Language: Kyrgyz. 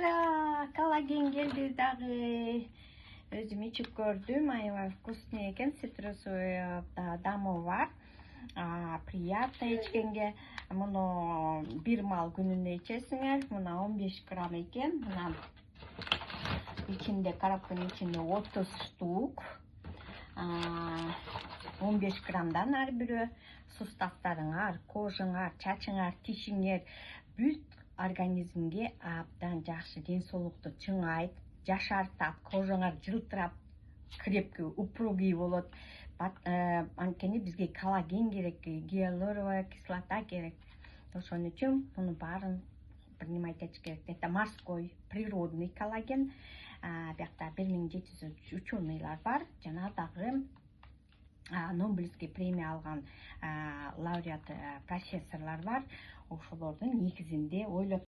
Ура! Коллаген келди дагы. Өзүм ичип көрдүм. Аябай вкусный экен. Цитрусовый дамы бар. Приятно ичкенге. Муну бир маал күнүнө ичесиңер. Мына 15 грамм экен. Мына ичинде коробканын ичинде 30 штук. 15 граммдан ар бирөө. Суставтарыңар, кожуңар, чачыңар, тишиңер бүт организмге абдан жакшы, ден соолукту чыңайт, жашартат, кожуңар жылтырап, крепкий, упругий болот. Анткени бизге коллаген керек, гиалуроновая кислота керек. Ошон үчүн муну баарын принимать этиш керек. Это морской, природный коллаген. Биякта 1700 ученыйлар бар. Жана дагы Нобелевский премия алган лауреат профессорлор бар. Ошолордун негизинде ойлоп